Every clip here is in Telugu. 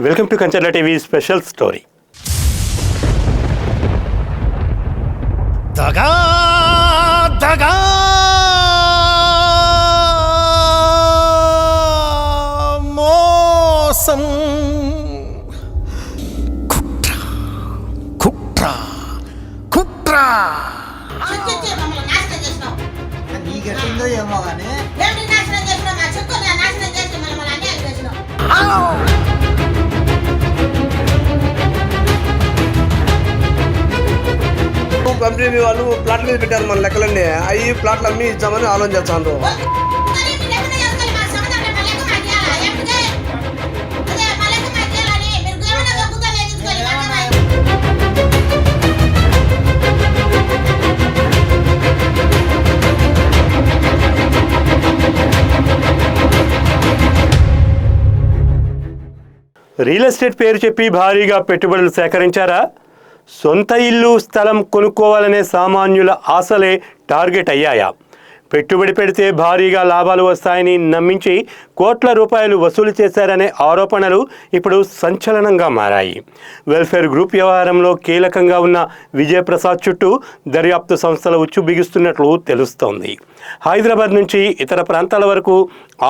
Welcome to Kancharla TV special story. దగా దగా మోసం కుట్ర కుట్ర కుట్ర. నీకెట్టుందో ఏమో కానీ కంపెనీ వాళ్ళు ప్లాట్ల మీద పెట్టారు మన లెక్కలన్నీ అవి ప్లాట్లు అమ్మి ఇచ్చామని ఆలోచన చేస్తాను. రియల్ ఎస్టేట్ పేరు చెప్పి భారీగా పెట్టుబడులు సేకరించారా? సొంత ఇల్లు స్థలం కొనుక్కోవాలనే సామాన్యుల ఆశలే టార్గెట్ అయ్యాయా? పెట్టుబడి పెడితే భారీగా లాభాలు వస్తాయని నమ్మించి కోట్ల రూపాయలు వసూలు చేశారనే ఆరోపణలు ఇప్పుడు సంచలనంగా మారాయి. వెల్ఫేర్ గ్రూప్ వ్యవహారంలో కీలకంగా ఉన్న విజయప్రసాద్ చుట్టూ దర్యాప్తు సంస్థలు ఉచ్చు బిగుస్తున్నట్లు తెలుస్తోంది. హైదరాబాద్ నుంచి ఇతర ప్రాంతాల వరకు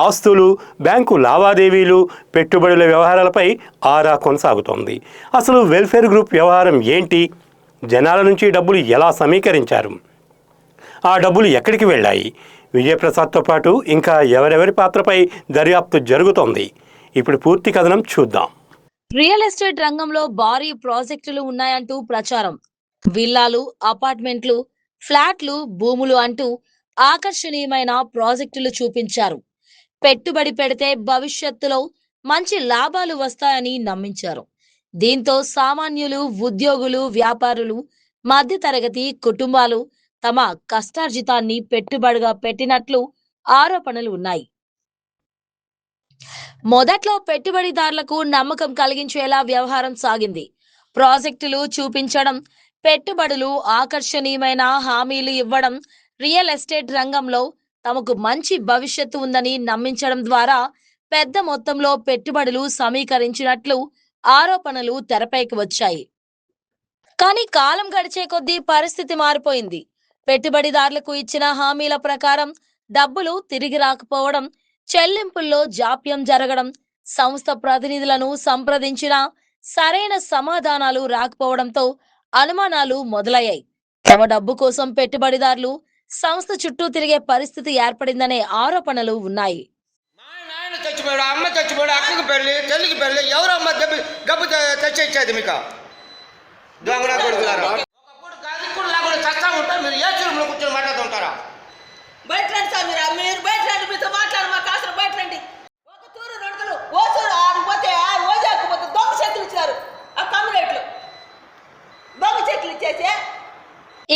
ఆస్తులు, బ్యాంకు లావాదేవీలు, పెట్టుబడుల వ్యవహారాలపై ఆరా కొనసాగుతోంది. అసలు వెల్ఫేర్ గ్రూప్ వ్యవహారం ఏంటి? జనాల నుంచి డబ్బులు ఎలా సమీకరించారు? ఆ డబ్బులు ఎక్కడికి వెళ్ళాయి? విజయప్రసాద్తో పాటు ఇంకా ఎవరెవరి పాత్రపై దర్యాప్తు జరుగుతోంది? ఇప్పుడు పూర్తి కథనం చూద్దాం. రియల్ ఎస్టేట్ రంగంలో భారీ ప్రాజెక్టులు ఉన్నాయంటూ ప్రచారం. విల్లాలు, అపార్ట్మెంట్లు, ఫ్లాట్లు, భూములు అంటూ ఆకర్షణీయమైన ప్రాజెక్టులు చూపించారు. పెట్టుబడి పెడితే భవిష్యత్తులో మంచి లాభాలు వస్తాయని నమ్మించారు. దీంతో సామాన్యులు, ఉద్యోగులు, వ్యాపారులు, మధ్యతరగతి కుటుంబాలు తమ కష్టార్జితాన్ని పెట్టుబడిగా పెట్టినట్లు ఆరోపణలు ఉన్నాయి. మొదట్లో పెట్టుబడిదారులకు నమ్మకం కలిగించేలా వ్యవహారం సాగింది. ప్రాజెక్టులు చూపించడం, పెట్టుబడులు, ఆకర్షణీయమైన హామీలు ఇవ్వడం, రియల్ ఎస్టేట్ రంగంలో తమకు మంచి భవిష్యత్తు ఉందని నమ్మించడం ద్వారా పెద్ద మొత్తంలో పెట్టుబడులు సమీకరించినట్లు ఆరోపణలు తెరపైకి వచ్చాయి. కానీ కాలం గడిచే కొద్దీ పరిస్థితి మారిపోయింది. పెట్టుబడిదారులకు ఇచ్చిన హామీల ప్రకారం డబ్బులు తిరిగి రాకపోవడం, చెల్లింపుల్లో జాప్యం జరగడం, సంస్థ ప్రతినిధులను సంప్రదించినా సరైన సమాధానాలు రాకపోవడంతో అనుమానాలు మొదలయ్యాయి. తమ డబ్బు కోసం పెట్టుబడిదారులు సంస్థ చుట్టూ తిరిగే పరిస్థితి ఏర్పడిందనే ఆరోపణలు ఉన్నాయి. చచ్చిపోయాడు, అమ్మ చచ్చిపోయాడు, అక్కకి పెళ్ళి, చెల్లికి పెళ్ళి, ఎవరమ్మ డబ్బు తెచ్చేది మీకు? దొంగడా కొడుకులారా, ఒకప్పుడు గాదిక్కుడు లేకుండా చస్తా ఉంటారు, మీరు ఏ రూమ్లో కూర్చొని మాట్లాడుతుంటారా? బయట రండి సార్, మీరు బయట రండి, మీతో మాట్లాడు, మాకు అసలు బయట రండి. ఒక తూరు రెండు ఓసూరు ఆడిపోతే ఓజాకపోతే దొంగ చెట్లు ఇచ్చారు. ఆ కమ్యూనేట్లు దొంగ చెట్లు ఇచ్చేసి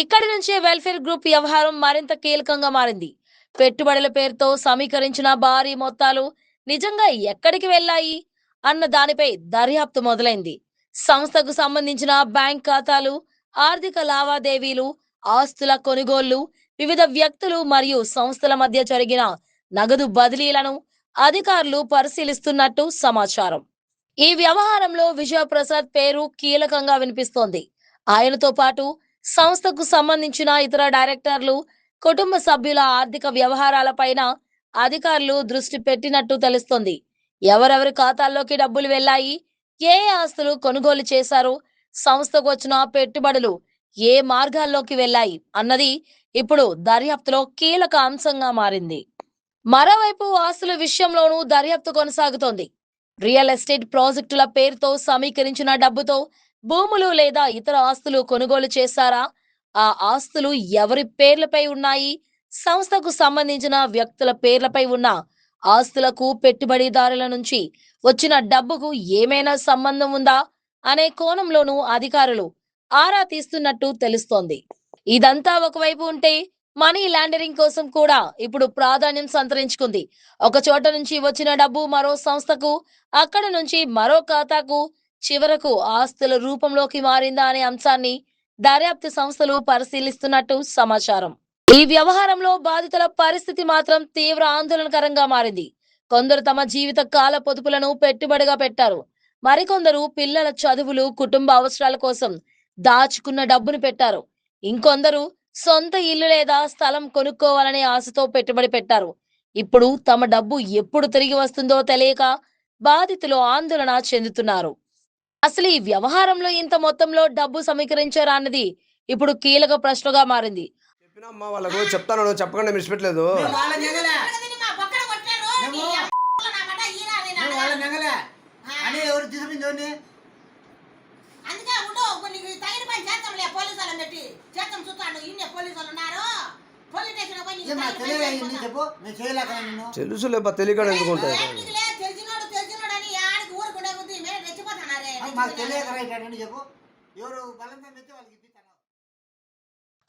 ఇక్కడి నుంచే వెల్ఫేర్ గ్రూప్ వ్యవహారం మరింత కీలకంగా మారింది. పెట్టుబడుల పేరుతో సమీకరించిన భారీ మొత్తాలు నిజంగా ఎక్కడికి వెళ్లాయి అన్న దానిపై దర్యాప్తు మొదలైంది. సంస్థకు సంబంధించిన బ్యాంక్ ఖాతాలు, ఆర్థిక లావాదేవీలు, ఆస్తుల కొనుగోళ్లు, వివిధ వ్యక్తులు మరియు సంస్థల మధ్య జరిగిన నగదు బదిలీలను అధికారులు పరిశీలిస్తున్నట్టు సమాచారం. ఈ వ్యవహారంలో విజయప్రసాద్ పేరు కీలకంగా వినిపిస్తోంది. ఆయనతో పాటు సంస్థకు సంబంధించిన ఇతర డైరెక్టర్లు, కుటుంబ సభ్యుల ఆర్థిక వ్యవహారాలపైన అధికారులు దృష్టి పెట్టినట్టు తెలుస్తోంది. ఎవరెవరి ఖాతాల్లోకి డబ్బులు వెళ్లాయి, ఏ ఆస్తులు కొనుగోలు చేశారు, సంస్థకు వచ్చిన పెట్టుబడులు ఏ మార్గాల్లోకి వెళ్లాయి అన్నది ఇప్పుడు దర్యాప్తులో కీలక అంశంగా మారింది. మరోవైపు ఆస్తుల విషయంలోనూ దర్యాప్తు కొనసాగుతోంది. రియల్ ఎస్టేట్ ప్రాజెక్టుల పేరుతో సమీకరించిన డబ్బుతో భూములు లేదా ఇతర ఆస్తులు కొనుగోలు చేశారా? ఆ ఆస్తులు ఎవరి పేర్లపై ఉన్నాయి? సంస్థకు సంబంధించిన వ్యక్తుల పేర్లపై ఉన్న ఆస్తులకు పెట్టుబడిదారుల నుంచి వచ్చిన డబ్బుకు ఏమైనా సంబంధం ఉందా అనే కోణంలోనూ అధికారులు ఆరా తీస్తున్నట్టు తెలుస్తోంది. ఇదంతా ఒకవైపు ఉంటే మనీ లాండరింగ్ కోసం కూడా ఇప్పుడు ప్రాధాన్యం సంతరించుకుంది. ఒక చోట నుంచి వచ్చిన డబ్బు మరో సంస్థకు, అక్కడ నుంచి మరో ఖాతాకు, చివరకు ఆస్తుల రూపంలోకి మారిందా అనే అంశాన్ని దర్యాప్తు సంస్థలు పరిశీలిస్తున్నట్టు సమాచారం. ఈ వ్యవహారంలో బాధితుల పరిస్థితి మాత్రం తీవ్ర ఆందోళనకరంగా మారింది. కొందరు తమ జీవిత కాల పొదుపులను పెట్టుబడిగా పెట్టారు. మరికొందరు పిల్లల చదువులు, కుటుంబ అవసరాల కోసం దాచుకున్న డబ్బును పెట్టారు. ఇంకొందరు సొంత ఇల్లు లేదా స్థలం కొనుక్కోవాలనే ఆశతో పెట్టుబడి పెట్టారు. ఇప్పుడు తమ డబ్బు ఎప్పుడు తిరిగి వస్తుందో తెలియక బాధితులు ఆందోళన చెందుతున్నారు. అసలు ఈ వ్యవహారంలో ఇంత మొత్తంలో డబ్బు సమీకరించారా అన్నది ఇప్పుడు కీలక ప్రశ్నగా మారింది. చెప్పినా అమ్మ వాళ్ళకు చెప్తాను, చెప్పకుండా విడిచిపెట్టలేదు. వాళ్ళ నెగలే మా పక్కన కొట్టారు నీ నా మాట ఈరా నేను వాళ్ళ నెగలే అని ఎవరు తీసుకుంది అందుకే ఉండు నీకు తగిన పని చేద్దాంలే పోలీసు వాళ్ళని పెట్టి చేద్దాం చూస్తాను ఇన్నే పోలీసు వాళ్ళు ఉన్నారు పోలీస్ స్టేషన్ పోయి నీకు నాకు తగిన పని తెలియదు చెప్పు నేను చేయలేక నిన్ను తెలుసులే తెలియక ఎందుకుంటాయి. నీకులే తెలిసినోడు అని ఆడికి ఊరుకుండే బుద్ధి మేము రెచ్చిపోతున్నారే మాకు తెలియక రైట్ చెప్పు ఎవరు బలంగా మెచ్చి వాళ్ళకి ఇప్పిస్తాను.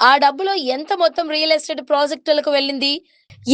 ఆ డబ్బులో ఎంత మొత్తం రియల్ ఎస్టేట్ ప్రాజెక్టులకు వెళ్ళింది,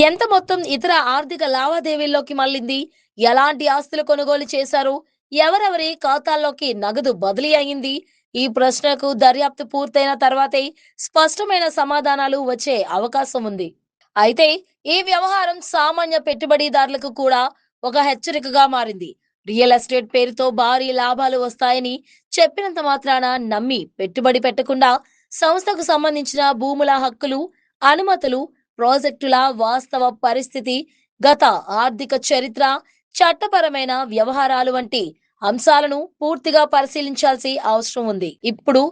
ఎంత మొత్తం ఇతర ఆర్థిక లావాదేవీల్లోకి మళ్ళింది, ఎలాంటి ఆస్తులు కొనుగోలు చేశారు, ఎవరెవరి ఖాతాల్లోకి నగదు బదిలీ అయింది, ఈ ప్రశ్నకు దర్యాప్తు పూర్తయిన తర్వాతే స్పష్టమైన సమాధానాలు వచ్చే అవకాశం ఉంది. అయితే ఈ వ్యవహారం సామాన్య పెట్టుబడిదారులకు కూడా ఒక హెచ్చరికగా మారింది. రియల్ ఎస్టేట్ పేరుతో భారీ లాభాలు వస్తాయని చెప్పినంత మాత్రాన నమ్మి పెట్టుబడి పెట్టకుండా సంస్థకు సంబంధించిన భూముల హక్కులు, అనుమతులు, ప్రాజెక్టుల వాస్తవ పరిస్థితి, గత ఆర్థిక చరిత్ర, చట్టపరమైన వ్యవహారాలు వంటి అంశాలను పూర్తిగా పరిశీలించాల్సి అవసరం ఉంది. ఇప్పుడు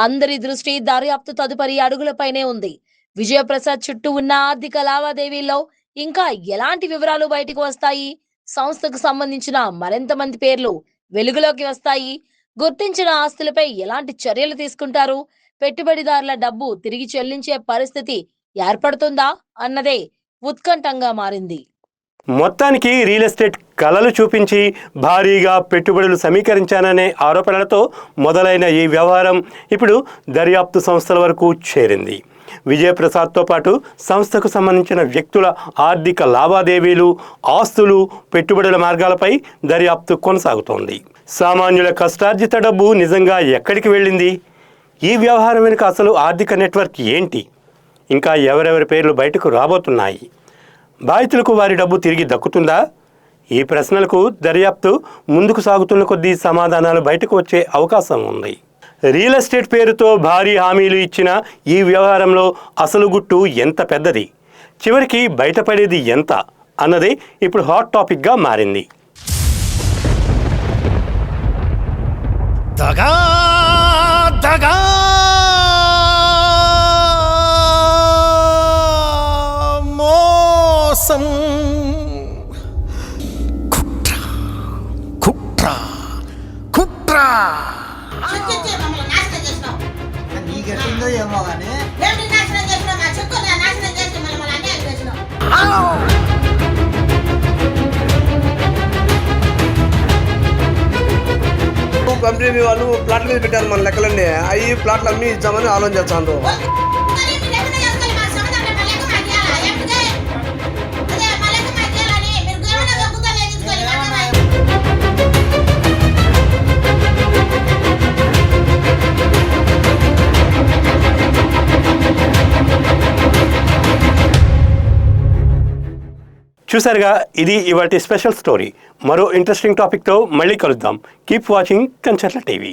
అందరి దృష్టి దర్యాప్తు తదుపరి అడుగులపైనే ఉంది. విజయప్రసాద్ చుట్టూ ఉన్న ఆర్థిక లావాదేవీల్లో ఇంకా ఎలాంటి వివరాలు బయటకు వస్తాయి, సంస్థకు సంబంధించిన మరింత మంది పేర్లు వెలుగులోకి వస్తాయి, గుర్తించిన ఆస్తులపై ఎలాంటి చర్యలు తీసుకుంటారు, పెట్టుబడిదారుల డబ్బు తిరిగి చెల్లించే పరిస్థితి ఏర్పడుతుందా అన్నదే ఉత్కంఠంగా మారింది. మొత్తానికి రియల్ ఎస్టేట్ కళలు చూపించి భారీగా పెట్టుబడులు సమీకరించాననే ఆరోపణలతో మొదలైన ఈ వ్యవహారం ఇప్పుడు దర్యాప్తు సంస్థల వరకు చేరింది. విజయప్రసాద్తో పాటు సంస్థకు సంబంధించిన వ్యక్తుల ఆర్థిక లావాదేవీలు, ఆస్తులు, పెట్టుబడుల మార్గాలపై దర్యాప్తు కొనసాగుతోంది. సామాన్యుల కష్టార్జిత డబ్బు నిజంగా ఎక్కడికి వెళ్ళింది? ఈ వ్యవహారం వెనుక అసలు ఆర్థిక నెట్వర్క్ ఏంటి? ఇంకా ఎవరెవరి పేర్లు బయటకు రాబోతున్నాయి? బాధితులకు వారి డబ్బు తిరిగి దక్కుతుందా? ఈ ప్రశ్నలకు దర్యాప్తు ముందుకు సాగుతున్న కొద్దీ సమాధానాలు బయటకు వచ్చే అవకాశం ఉంది. రియల్ ఎస్టేట్ పేరుతో భారీ హామీలు ఇచ్చిన ఈ వ్యవహారంలో అసలు గుట్టు ఎంత పెద్దది, చివరికి బయటపడేది ఎంత అన్నది ఇప్పుడు హాట్ టాపిక్గా మారింది. దగా దగా మోసం కుట్ర కుట్ర కుట్ర చిక్కిచ్చి మమ్మల్ని నాశనం చేసినావు నీకు ఎట్లుందో ఏమో కానీ మేము నాశనం చేసినాం మా చెక్కు నాశనం చేసి మమ్మల్ని అన్యాయం చేసినాం. కంపెనీ వాళ్ళు ప్లాట్ల మీద పెట్టారు మన లెక్కలన్నీ, అవి ప్లాట్లు అమ్మి ఇచ్చామని ఆలోచన చేస్తాను. మరి మీరు ఎక్కడ చేసుకోవాలి మా సమాధానం మా లెక్క మాకు ఇవ్వాలా? ఎక్కడికి? అదే మా లెక్క మాకు ఇవ్వాలని మీరు ఏమైనా దొంగతనం చేయించుకోవాలి మాకు. చూసారుగా, ఇది ఇవాల్టి స్పెషల్ స్టోరీ. మరో ఇంట్రెస్టింగ్ టాపిక్తో మళ్ళీ కలుద్దాం. Keep watching Kancharla TV.